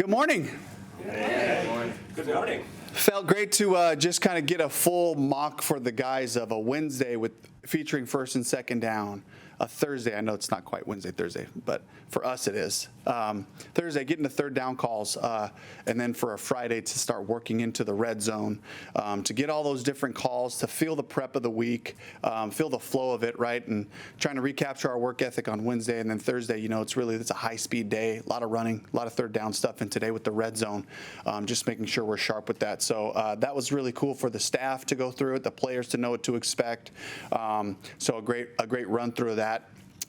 Good morning. Hey. Good morning. Felt great to just kind of get a full mock for the guys of a Wednesday with featuring first and second down. A Thursday, I know it's not quite Wednesday, Thursday, but for us it is. Thursday, getting the third down calls, and then for a Friday to start working into the red zone, to get all those different calls, to feel the prep of the week, feel the flow of it, right? And trying to recapture our work ethic on Wednesday, and then Thursday, it's a high-speed day, a lot of running, a lot of third down stuff, and today with the red zone, just making sure we're sharp with that. So that was really cool for the staff to go through it, the players to know what to expect. So a great run through of that.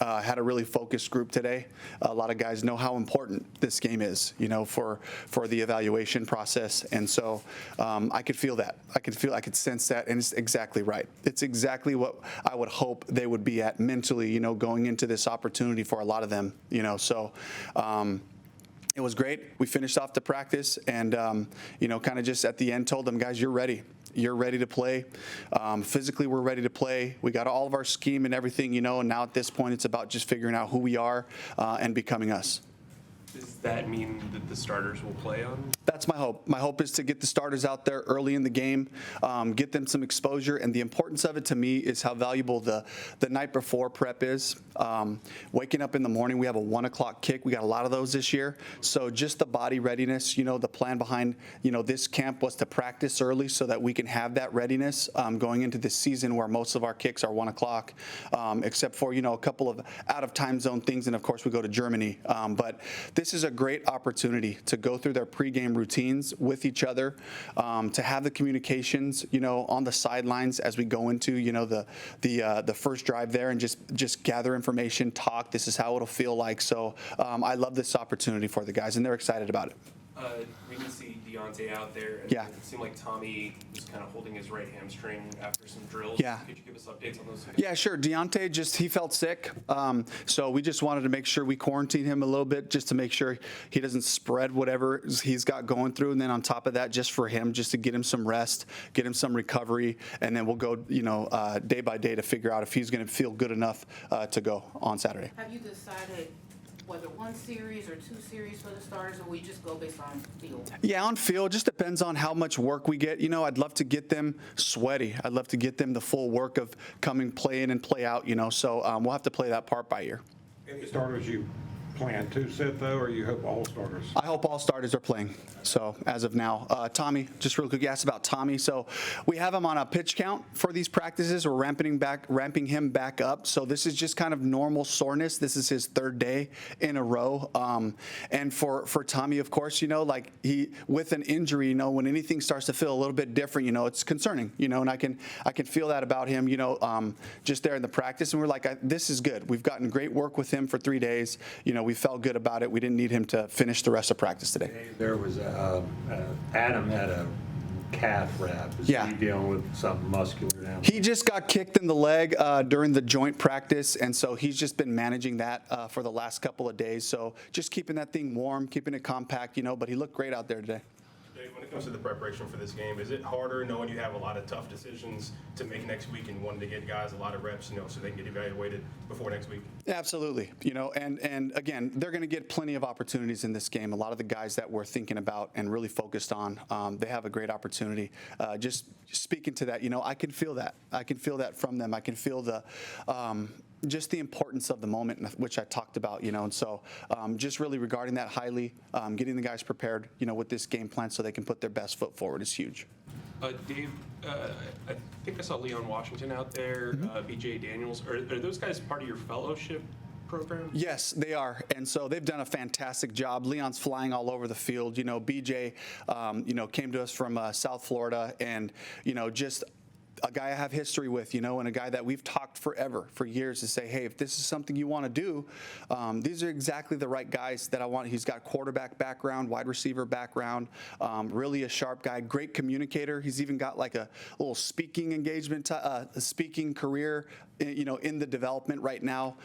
Had a really focused group today. A lot of guys know how important this game is, for the evaluation process. And so I could feel that. I could sense that, and it's exactly right. It's exactly what I would hope they would be at mentally, going into this opportunity for a lot of them, So it was great. We finished off the practice and, kind of just at the end told them, guys, you're ready. You're ready to play. Physically, we're ready to play. We got all of our scheme and everything, and now at this point, it's about just figuring out who we are and becoming us. Does that mean that the starters will play on? That's my hope. My hope is to get the starters out there early in the game, get them some exposure, and the importance of it to me is how valuable the night before prep is. Waking up in the morning, we have a 1 o'clock kick. We got a lot of those this year. So just the body readiness, the plan behind, this camp was to practice early so that we can have that readiness going into this season where most of our kicks are 1 o'clock, except for, a couple of out of time zone things. And of course, we go to Germany. But this is a great opportunity to go through their pregame routines with each other, to have the communications, on the sidelines as we go into, the first drive there and just gather information, talk. This is how it'll feel like. So I love this opportunity for the guys, and they're excited about it. We can see Deontay out there, and Yeah. it seemed like Tommy was kind of holding his right hamstring after some drills. Yeah. Could you give us updates on those things? Yeah, sure. Deontay he felt sick. So we just wanted to make sure we quarantine him a little bit just to make sure he doesn't spread whatever he's got going through. And then on top of that, just for him, just to get him some rest, get him some recovery. And then we'll go, day by day to figure out if he's going to feel good enough to go on Saturday. Have you decided whether one series or two series for the starters, or we just go based on field? Yeah, on field, just depends on how much work we get. I'd love to get them sweaty. I'd love to get them the full work of coming, play in and play out, So we'll have to play that part by ear. Any starters you plan to sit, though, or you hope all starters? I hope all starters are playing. So as of now, Tommy, just real quick, you asked about Tommy. So we have him on a pitch count for these practices. We're ramping him back up. So this is just kind of normal soreness. This is his third day in a row. And for Tommy, of course, he with an injury, when anything starts to feel a little bit different, it's concerning, and I can feel that about him, just there in the practice. And we're like, this is good. We've gotten great work with him for 3 days. We felt good about it. We didn't need him to finish the rest of practice today. There was Adam had a calf wrap. Is he dealing with something muscular now? He just got kicked in the leg during the joint practice, and so he's just been managing that for the last couple of days. So just keeping that thing warm, keeping it compact, but he looked great out there today. When it comes to the preparation for this game, is it harder knowing you have a lot of tough decisions to make next week and wanting to get guys a lot of reps, so they can get evaluated before next week? Absolutely. And again, they're going to get plenty of opportunities in this game. A lot of the guys that we're thinking about and really focused on, they have a great opportunity. Just speaking to that, I can feel that. I can feel that from them. I can feel the just the importance of the moment, which I talked about, and so just really regarding that highly, getting the guys prepared, with this game plan so they can put their best foot forward is huge. Dave, I think I saw Leon Washington out there, BJ Daniels. Are those guys part of your fellowship program? Yes, they are. And so they've done a fantastic job. Leon's flying all over the field. BJ, came to us from South Florida and, just a guy I have history with, and a guy that we've talked for years to say, hey, if this is something you want to do, these are exactly the right guys that I want. He's got quarterback background, wide receiver background, really a sharp guy, great communicator. He's even got like a little speaking engagement, a speaking career, in the development right now.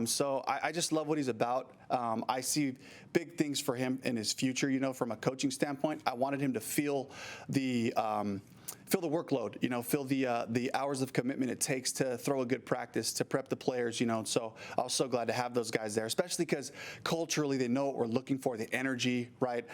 So I just love what he's about. I see big things for him in his future, from a coaching standpoint. I wanted him to feel feel the workload, feel the hours of commitment it takes to throw a good practice, to prep the players, So I was so glad to have those guys there, especially because culturally they know what we're looking for, the energy, right?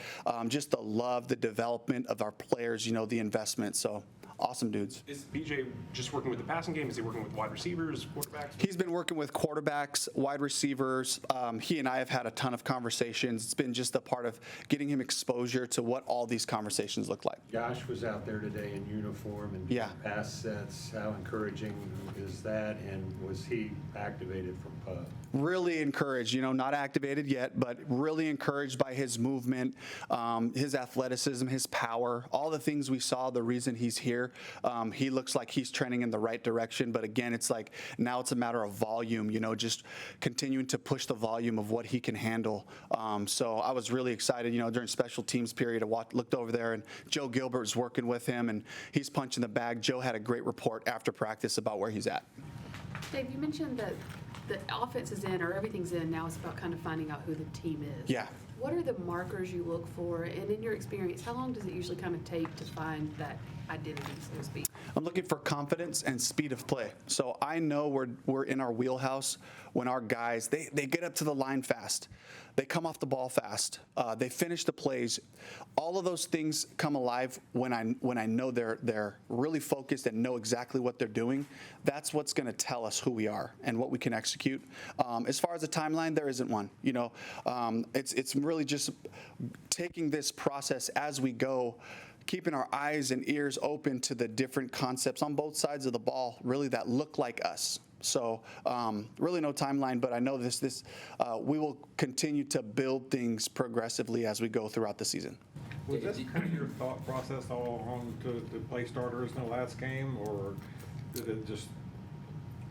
Just the love, the development of our players, the investment. So awesome dudes. Is BJ just working with the passing game? Is he working with wide receivers, quarterbacks? He's been working with quarterbacks, wide receivers. He and I have had a ton of conversations. It's been just a part of getting him exposure to what all these conversations look like. Josh was out there today in uniform and Yeah. pass sets. How encouraging is that? And was he activated from PUB? Really encouraged, not activated yet, but really encouraged by his movement, his athleticism, his power, all the things we saw, the reason he's here. He looks like he's trending in the right direction, but again, it's like now it's a matter of volume, just continuing to push the volume of what he can handle. So I was really excited, during special teams period, I looked over there and Joe Gilbert was working with him and he's punching the bag. Joe had a great report after practice about where he's at. Dave, you mentioned that the offense is in or everything's in. Now it's about kind of finding out who the team is. Yeah. What are the markers you look for? And in your experience, how long does it usually kind of take to find that identity, so to speak? I'm looking for confidence and speed of play. So I know we're in our wheelhouse when our guys, they get up to the line fast. They come off the ball fast. They finish the plays. All of those things come alive when I know they're really focused and know exactly what they're doing. That's what's going to tell us who we are and what we can execute. As far as a timeline, there isn't one. It's really just taking this process as we go, keeping our eyes and ears open to the different concepts on both sides of the ball, really that look like us. So really no timeline, but I know we will continue to build things progressively as we go throughout the season. Was this kind of your thought process all along to play starters in the last game, or did it just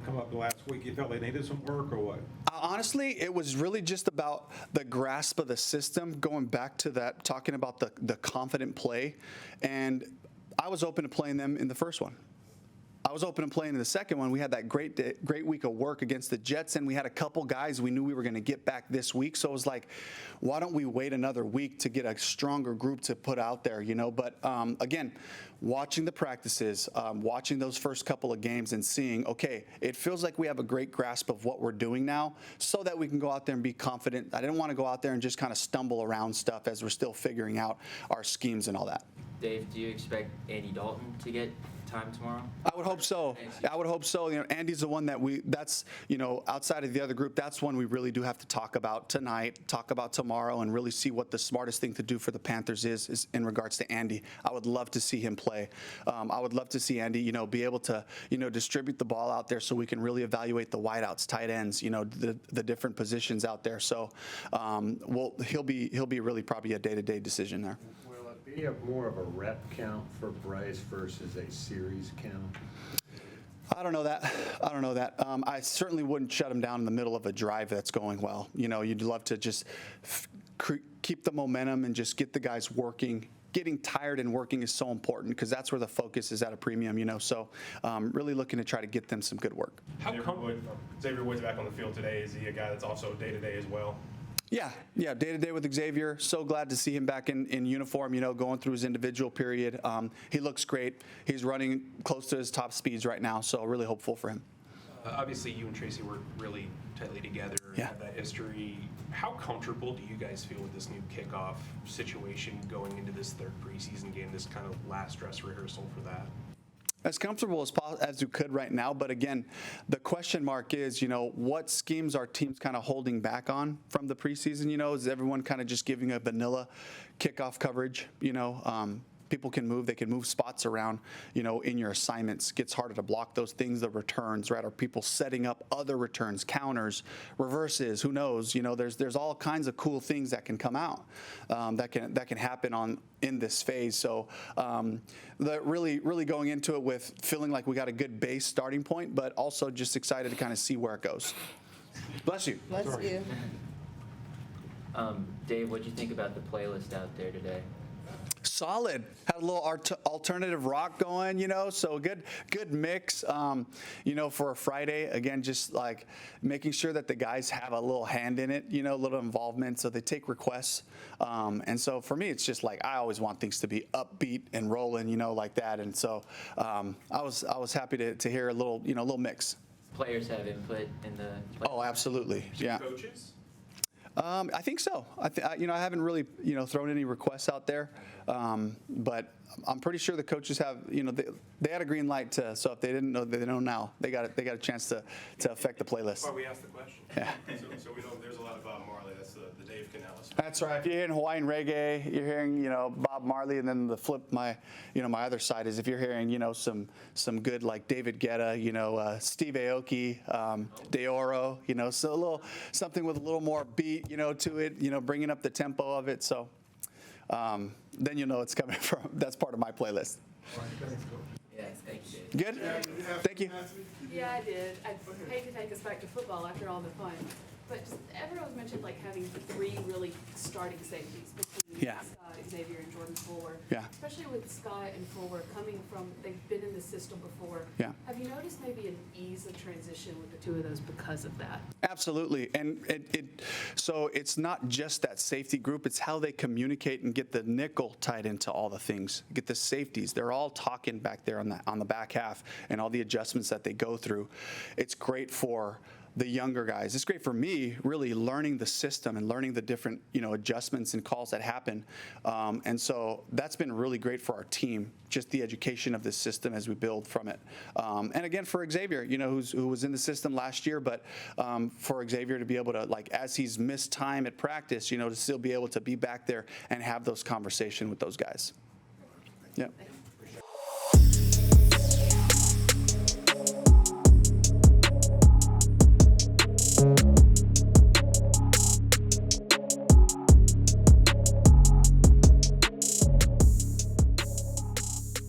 come up the last week? You felt they needed some work, or what? Honestly, it was really just about the grasp of the system, going back to that, talking about the confident play. And I was open to playing them in the first one. I was open to playing in the second one. We had that great week of work against the Jets, and we had a couple guys we knew we were going to get back this week. So it was like, why don't we wait another week to get a stronger group to put out there, But again, watching the practices, watching those first couple of games and seeing, okay, it feels like we have a great grasp of what we're doing now so that we can go out there and be confident. I didn't want to go out there and just kind of stumble around stuff as we're still figuring out our schemes and all that. Dave, do you expect Andy Dalton to get time tomorrow? I would hope so. I would hope so. Andy's the one that's outside of the other group, that's one we really do have to talk about tonight, talk about tomorrow, and really see what the smartest thing to do for the Panthers is in regards to Andy. I would love to see him play. I would love to see Andy, be able to, distribute the ball out there so we can really evaluate the wideouts, tight ends, the different positions out there. So, he'll be really probably a day-to-day decision there. Will it be more of a rep count for Bryce versus a series count? I don't know that. I certainly wouldn't shut him down in the middle of a drive that's going well. You'd love to just keep the momentum and just get the guys working. Getting tired and working is so important because that's where the focus is at a premium, So really looking to try to get them some good work. Xavier Woods back on the field today. Is he a guy that's also day-to-day as well? Yeah, day-to-day with Xavier. So glad to see him back in uniform, going through his individual period. He looks great. He's running close to his top speeds right now, so really hopeful for him. Obviously, you and Tracy work really tightly together, Yeah. have that history. How comfortable do you guys feel with this new kickoff situation going into this third preseason game, this kind of last dress rehearsal for that? As comfortable as you could right now, but again, the question mark is, what schemes are teams kind of holding back on from the preseason? Is everyone kind of just giving a vanilla kickoff coverage? People can move. They can move spots around, in your assignments. Gets harder to block those things, the returns, right? Are people setting up other returns, counters, reverses? Who knows? There's all kinds of cool things that can come out that can happen in this phase. So really going into it with feeling like we got a good base starting point, but also just excited to kind of see where it goes. Bless you. Bless you. Dave, what'd you think about the playlist out there today? Solid. Had a little alternative rock going, so good mix, for a Friday. Again, just like making sure that the guys have a little hand in it, a little involvement, so they take requests. And so for me, it's just like I always want things to be upbeat and rolling, like that. And so I was happy to hear a little, little mix. Players have input in the. Oh, absolutely. Yeah. Coaches? I think so. I haven't really, thrown any requests out there, but I'm pretty sure the coaches have, they had a green light to. So if they didn't know, they know now. They got a chance to affect the That's why playlist. we asked the question. Yeah. So we know there's a lot of Bob Marley. That's the Dave Canales. That's right. If you're hearing Hawaiian reggae, you're hearing, Bob Marley, and then the flip, my other side is if you're hearing, some good like David Guetta, Steve Aoki, Deoro, so a little something with a little more beat, to it, bringing up the tempo of it. So then it's coming from. That's part of my playlist. Yeah, thank you, Dave. Good. Thank you. Yeah, I did. I hate to take us back to football after all the fun, but just everyone's mentioned like having 3 really starting safeties between Yeah. Scott, Xavier, and Jordan Fuller. Yeah. Especially with Scott and Fuller coming from, they've been in the system before. Yeah. Have you noticed maybe an ease of transition with the 2 of those because of that? Absolutely. And so it's not just that safety group, it's how they communicate and get the nickel tied into all the things, get the safeties. They're all talking back there on the back half and all the adjustments that they go through. It's great for the younger guys. It's great for me, really learning the system and learning the different, adjustments and calls that happen. And so that's been really great for our team, just the education of this system as we build from it. And again, for Xavier, who was in the system last year, but for Xavier to be able to, like, as he's missed time at practice, to still be able to be back there and have those conversations with those guys. Yep.